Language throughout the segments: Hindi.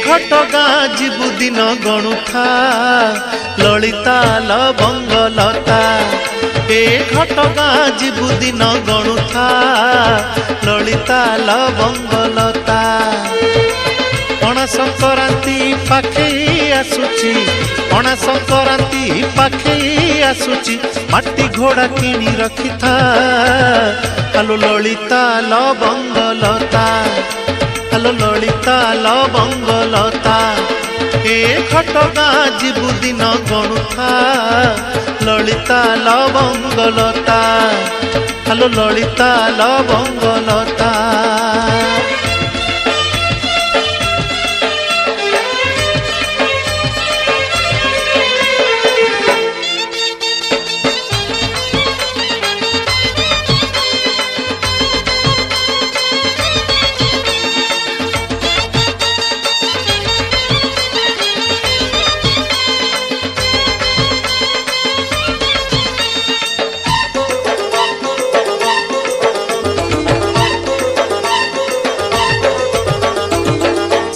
घटगाँ जीवु दिन गणुथा ललिता लवंगलता ए घटगाँ जीवु दिन गणुथा ललिता लवंगलता पणा संक्रांति पाखे आसुची पणा संक्रांति पाखे आसुची माटी घोड़ा किणी रखी था आलो ललिता लवंगलता आलो ललिता लवंगलता ए घटगाँ जीवु दिन गणुथा ललिता लवंगलता आलो ललिता लवंगलता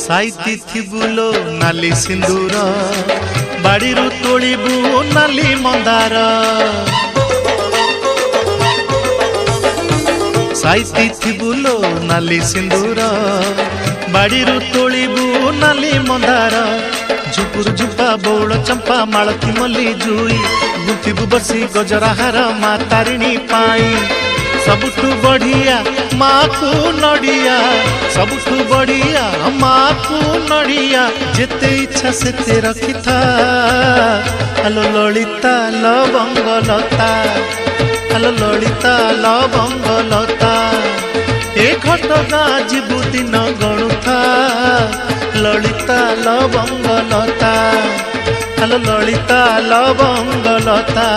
साइती थिबुलो नाली सिंदूर बाड़ी तोड़बू नाली मंदार साइती थिबुलो नाली सिंदूर बाड़ी तोड़बू नाली मंदार झुपुर झुपा बौल चंपा मालती मल्ली जुई गुंथिबू बसी गजराहार माँ तारिणी पाई सबुठु बढ़िया माँ को नड़िया सबुठु बढ़िया माँ को नड़िया जेते इच्छा सेते रखी था आलो ललिता लवंगलता आलो ललिता लवंगलता ए घटगाँ जीवु दिन गणुथा ललिता लवंगलता आलो ललिता लवंगलता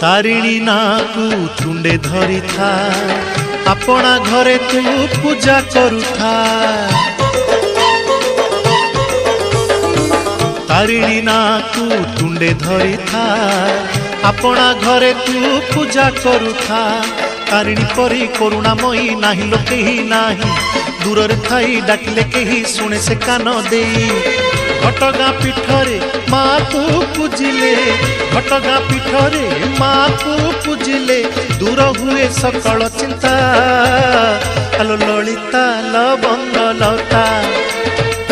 तारिणी नाकू तुंडे धरी था अपना घरे तू पूजा करुथा तारिणी नाकू तुंडे धरी था अपना घरे तू पूजा करुथा तारिणी परी करुणामयी नाही लो केही नाही दूर रे थाई डाकिले केही सुने से कान देई घटगाँ पीठरे माँ को पूजिले घटगाँ पीठरे माँ को पूजिले दूर हुए सकल चिंता आलो ललिता लवंगलता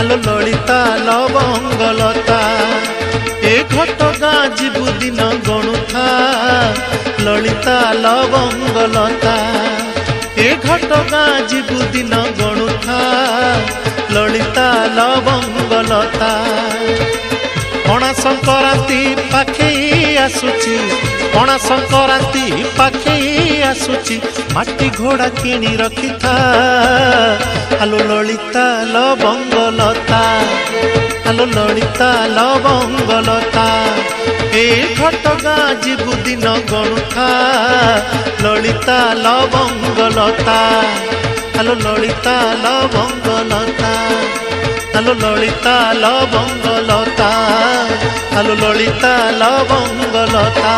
आलो ललिता लवंगलता ए घटगाँ जीवु दिन गणुथा ललिता लवंगलता ए घटगाँ जीवु दिन गणुथा ललिता लवंगलता पणा संक्रांति पाखे आसुची पणा संक्रांति पाखे आसुची माटी घोड़ा किणी रखी था आलो ललिता लवंगलता आलो ललिता लवंगलता ए घटगाँ जीवु दिन गणुथा ललिता लवंगलता आलो ललिता लवंगलता आलो ललिता लवंगलता आलो ललिता लवंगलता।